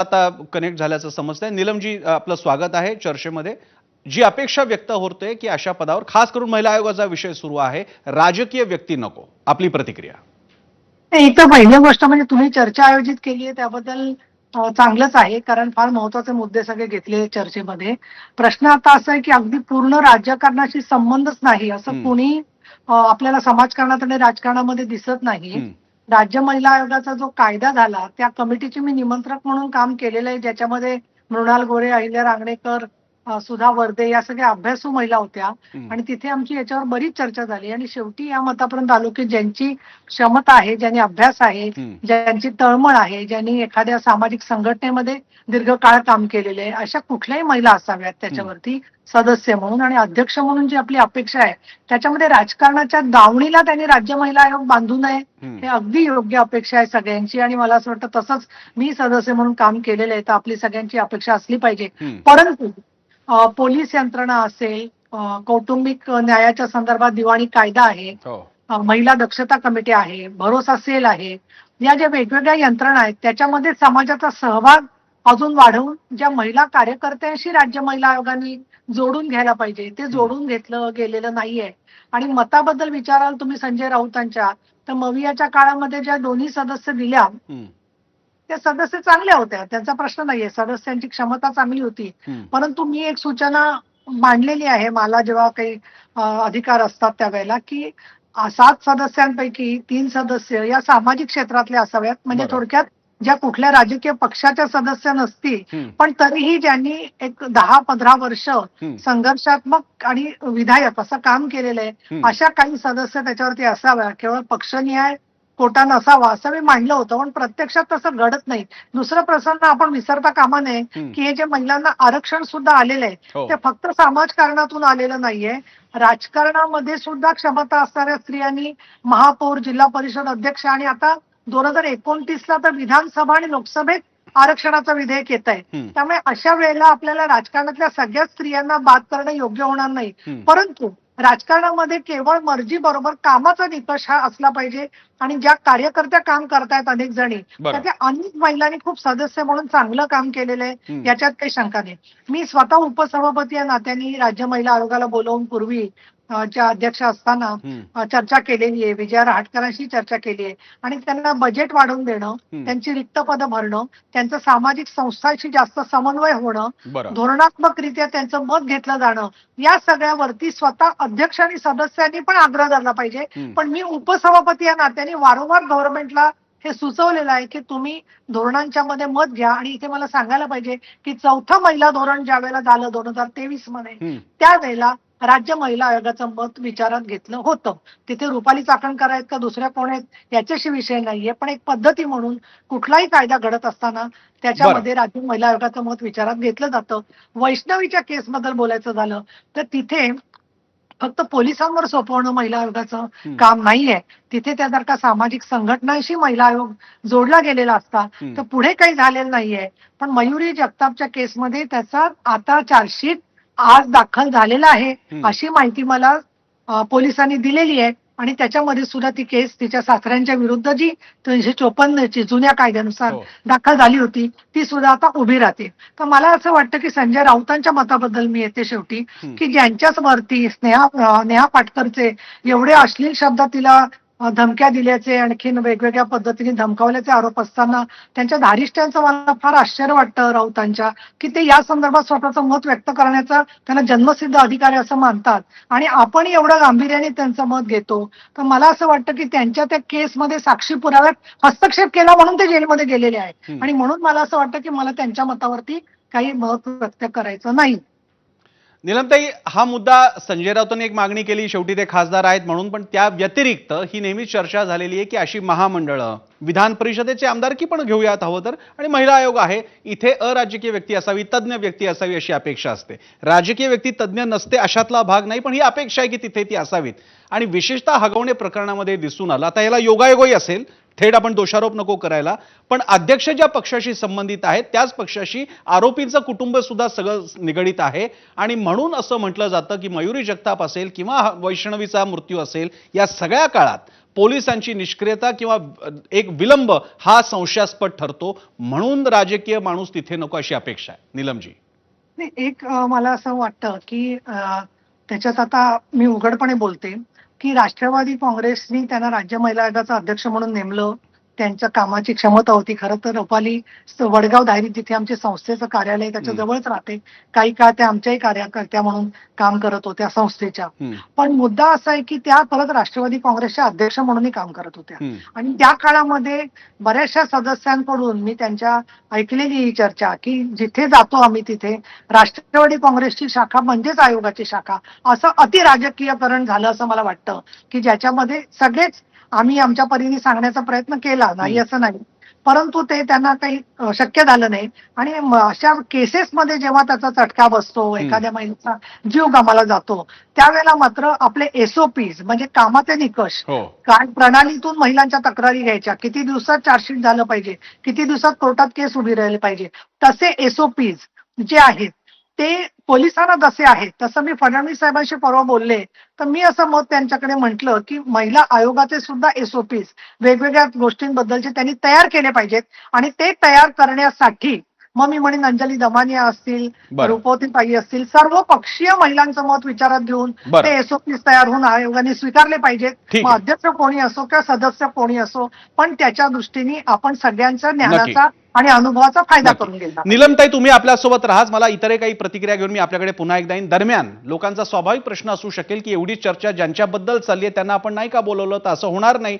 आता कनेक्ट झाल्याचं समजतंय। नीलमजी, आपलं स्वागत आहे चर्चेमध्ये। जी अपेक्षा व्यक्त होते की अशा पदावर खास करून महिला आयोगाचा विषय सुरू आहे, राजकीय व्यक्ती नको, आपली प्रतिक्रिया? एक तर पहिली गोष्ट म्हणजे तुम्ही चर्चा आयोजित केली आहे त्याबद्दल चांगलंच आहे, कारण फार महत्वाचे मुद्दे सगळे घेतले चर्चेमध्ये। प्रश्न आता असा आहे की अगदी पूर्ण राजकारणाशी संबंधच नाही असं कोणी आपल्याला समाजकारणात आणि राजकारणामध्ये दिसत नाही। राज्य महिला आयोगाचा जो कायदा झाला त्या कमिटीचे मी निमंत्रक म्हणून काम केलेलं आहे, ज्याच्यामध्ये मृणाल गोरे, अहिल्या रांगणेकर, सुधा वर्दे या सगळ्या अभ्यासू महिला होत्या आणि तिथे आमची याच्यावर बरीच चर्चा झाली आणि शेवटी या मतापर्यंत आलो की ज्यांची क्षमता आहे, ज्यांनी अभ्यास आहे, ज्यांची तळमळ आहे, ज्यांनी एखाद्या सामाजिक संघटनेमध्ये दीर्घकाळ काम केलेले आहे, अशा कुठल्याही महिला असाव्यात त्याच्यावरती सदस्य म्हणून। आणि अध्यक्ष म्हणून जी आपली अपेक्षा आहे त्याच्यामध्ये राजकारणाच्या दावणीला त्यांनी राज्य महिला आयोग बांधू नये, हे अगदी योग्य अपेक्षा आहे सगळ्यांची। आणि मला असं वाटतं तसंच मी सदस्य म्हणून काम केलेलं आहे, तर आपली सगळ्यांची अपेक्षा असली पाहिजे। परंतु पोलीस यंत्रणा असेल, कौटुंबिक न्यायाच्या संदर्भात दिवाणी कायदा आहे, महिला दक्षता कमिटी आहे, भरोसा सेल आहे, या ज्या वेगवेगळ्या यंत्रणा आहेत त्याच्यामध्ये समाजाचा सहभाग अजून वाढवून ज्या महिला कार्यकर्त्यांशी राज्य महिला आयोगाने जोडून घ्यायला पाहिजे ते जोडून घेतलं गेलेलं नाहीये। आणि मताबद्दल विचाराल तुम्ही संजय राऊतांच्या, तर मवियाच्या काळामध्ये ज्या दोन्ही सदस्य दिल्या त्या सदस्य चांगल्या होत्या, त्यांचा प्रश्न नाहीये, सदस्यांची क्षमता चांगली होती। परंतु मी एक सूचना मांडलेली आहे, मला जेव्हा काही अधिकार असतात त्यावेळेला, की 7 सदस्यांपैकी 3 सदस्य या सामाजिक क्षेत्रातले असाव्यात, म्हणजे थोडक्यात ज्या कुठल्या राजकीय पक्षाच्या सदस्य नसतील पण तरीही ज्यांनी एक 10-15 वर्ष संघर्षात्मक आणि विधायक असं काम केलेलं आहे, अशा काही सदस्य त्याच्यावरती असाव्या। केवळ पक्षनिहाय कोटा नसावा असं मी मांडलं होतं, पण प्रत्यक्षात तसं घडत नाही। दुसरं प्रसंग आपण विसरता कामा नये की हे जे महिलांना आरक्षण सुद्धा आलेलं आहे ते फक्त समाजकारणातून आलेलं नाहीये, राजकारणामध्ये सुद्धा क्षमता असणाऱ्या स्त्रियांनी महापौर, जिल्हा परिषद अध्यक्ष आणि आता 2029ला तर विधानसभा आणि लोकसभेत आरक्षणाचं विधेयक येत आहे। त्यामुळे अशा वेळेला आपल्याला राजकारणातल्या सगळ्याच स्त्रियांना बाद करणं योग्य होणार नाही। परंतु राजकारणामध्ये केवळ मर्जी बरोबर कामाचा निकष हा असला पाहिजे आणि ज्या कार्यकर्त्या काम करतायत अनेक जणी, त्यातल्या अनेक महिलांनी खूप सदस्य म्हणून चांगलं काम केलेलं आहे, याच्यात काही शंका नाही। मी स्वतः उपसभापती या नात्याने राज्य महिला आयोगाला बोलवून पूर्वी च्या अध्यक्ष असताना चर्चा केलेली आहे, विजया रहाटकरांशी चर्चा केली आहे आणि त्यांना बजेट वाढवून देणं, त्यांची रिक्त पदं भरणं, त्यांचं सामाजिक संस्थांशी जास्त समन्वय होणं, धोरणात्मकरित्या त्यांचं मत घेतलं जाणं, या सगळ्यावरती स्वतः अध्यक्ष आणि सदस्यांनी पण आग्रह धरला पाहिजे। पण मी उपसभापती या नात्याने वारंवार गव्हर्नमेंटला हे सुचवलेलं आहे की तुम्ही धोरणांच्या मध्ये मत घ्या। आणि इथे मला सांगायला पाहिजे की 4थं महिला धोरण ज्या वेळेला झालं 2023 मध्ये, त्यावेळेला राज्य महिला आयोगाचं मत विचारात घेतलं होतं। तिथे रुपाली चाकणकर आहेत का दुसऱ्या कोण आहेत याच्याशी विषय नाहीये, पण एक पद्धती म्हणून कुठलाही कायदा घडत असताना त्याच्यामध्ये राज्य महिला आयोगाचं मत विचारात घेतलं जातं। वैष्णवीच्या केसबद्दल बोलायचं झालं तर तिथे फक्त पोलिसांवर सोपवणं महिला आयोगाचं काम नाहीये, तिथे त्या जर का सामाजिक संघटनांशी महिला आयोग जोडला गेलेला असता तर पुढे काही झालेलं नाहीये। पण मयुरी जगतापच्या केसमध्ये त्याचा आता चार्जशीट आज दाखल झालेला आहे अशी माहिती मला पोलिसांनी दिलेली आहे आणि त्याच्यामध्ये सुद्धा ती केस तिच्या सासऱ्यांच्या विरुद्ध जी 354ची जुन्या कायद्यानुसार दाखल झाली होती ती सुद्धा आता उभी राहते। तर मला असं वाटतं की संजय राऊतांच्या मताबद्दल मी येते शेवटी, की ज्यांच्याच वरती नेहा पाटकरचे एवढे अश्लील शब्द तिला धमक्या दिल्याचे, आणखीन वेगवेगळ्या पद्धतीने धमकावल्याचे आरोप असताना त्यांच्या धारिष्ट्यांचं मला फार आश्चर्य वाटतं राऊतांच्या, की ते या संदर्भात स्वतःचं मत व्यक्त करण्याचा त्यांना जन्मसिद्ध अधिकार आहे असं मानतात आणि आपण एवढं गांभीर्याने त्यांचं मत घेतो। तर मला असं वाटतं की त्यांच्या त्या केसमध्ये साक्षी पुराव्यात हस्तक्षेप केला म्हणून ते जेलमध्ये गेलेले आहेत आणि म्हणून मला असं वाटतं की मला त्यांच्या मतावरती काही मत व्यक्त करायचं नाही। नीलमताई, हा मुद्दा संजय राऊतांनी एक मागणी केली, शेवटी ते खासदार आहेत म्हणून, पण त्या व्यतिरिक्त ही नेहमीच चर्चा झालेली आहे की अशी महामंडळं, विधान परिषदेचे आमदारकी पण घेऊयात हवं तर, आणि महिला आयोग आहे, इथे अराजकीय व्यक्ती असावी, तज्ज्ञ व्यक्ती असावी अशी अपेक्षा असते। राजकीय व्यक्ती तज्ज्ञ नसते अशातला भाग नाही, पण ही अपेक्षा आहे की तिथे ती असावीत आणि विशेषतः हगवणे प्रकरणामध्ये दिसून आलं। आता याला योगायोगही असेल, थेट आपण दोषारोप नको करायला, पण अध्यक्ष ज्या पक्षाशी संबंधित आहेत त्याच पक्षाशी आरोपींचं कुटुंब सुद्धा सगळं निगडीत आहे. आणि म्हणून असं म्हटलं जातं की मयुरी जगताप असेल किंवा वैष्णवीचा मृत्यू असेल, या सगळ्या काळात पोलिसांची निष्क्रियता किंवा एक विलंब हा संशयास्पद ठरतो. म्हणून राजकीय माणूस तिथे नको अशी अपेक्षा आहे. नीलमजी, नाही, एक मला असं वाटतं की त्याच्यात आता मी उघडपणे बोलते की राष्ट्रवादी काँग्रेसनी त्यांना राज्य महिला आयोगाचा अध्यक्ष म्हणून नेमलं. त्यांच्या कामाची क्षमता होती. खरं तर रुपाली वडगाव दायरी जिथे आमच्या संस्थेचं कार्यालय आहे, त्याच्या जवळच राहते. काही काळ त्या आमच्याही कार्यकर्त्या म्हणून काम करत होत्या संस्थेच्या. पण मुद्दा असा आहे की त्या परत राष्ट्रवादी काँग्रेसच्या अध्यक्ष म्हणूनही काम करत होत्या. आणि त्या काळामध्ये बऱ्याचशा सदस्यांकडून मी त्यांच्या ऐकलेली ही चर्चा की जिथे जातो आम्ही तिथे राष्ट्रवादी काँग्रेसची शाखा म्हणजेच आयोगाची शाखा असं अतिराजकीयकरण झालं असं मला वाटतं की ज्याच्यामध्ये सगळेच आम्ही आमच्या परीने सांगण्याचा प्रयत्न केला नाही असं नाही, परंतु ते त्यांना काही शक्य झालं नाही. आणि अशा केसेसमध्ये जेव्हा त्याचा चटका बसतो, एखाद्या महिलेचा जीव गमाला जातो, त्यावेळेला मात्र आपले एसओपीज म्हणजे कामाचे निकष, काय प्रणालीतून महिलांच्या तक्रारी घ्यायच्या, किती दिवसात चार्जशीट झालं पाहिजे, किती दिवसात कोर्टात केस उभी राहिली पाहिजे, तसे एसओपीज जे आहेत ते पोलिसांना जसे आहेत तसं मी फडणवीस साहेबांशी परवा बोलले तर मी असं मत त्यांच्याकडे म्हटलं की महिला आयोगाचे सुद्धा एसओपीज वेगवेगळ्या गोष्टींबद्दलचे त्यांनी तयार केले पाहिजेत. आणि ते तयार करण्यासाठी मग मी म्हणेन अंजली दमानिया असतील, रूपवती ताई असतील, सर्व पक्षीय महिलांचं मत विचारात घेऊन ते एसओपीज तयार होऊन आयोगाने स्वीकारले पाहिजेत. मग अध्यक्ष कोणी असो किंवा सदस्य कोणी असो, पण त्याच्या दृष्टीने आपण सगळ्यांच्या ज्ञानाचा आणि अनुभवाचा फायदा करून घेतला. नीलमताई, तुम्ही आपल्यासोबत राहाच. मला इतर काही प्रतिक्रिया घेऊन मी आपल्याकडे पुन्हा एकदा येईन. दरम्यान लोकांचा स्वाभाविक प्रश्न असू शकेल की एवढी चर्चा ज्यांच्याबद्दल चालली आहे त्यांना आपण नाही का बोलवलं, तर असं होणार नाही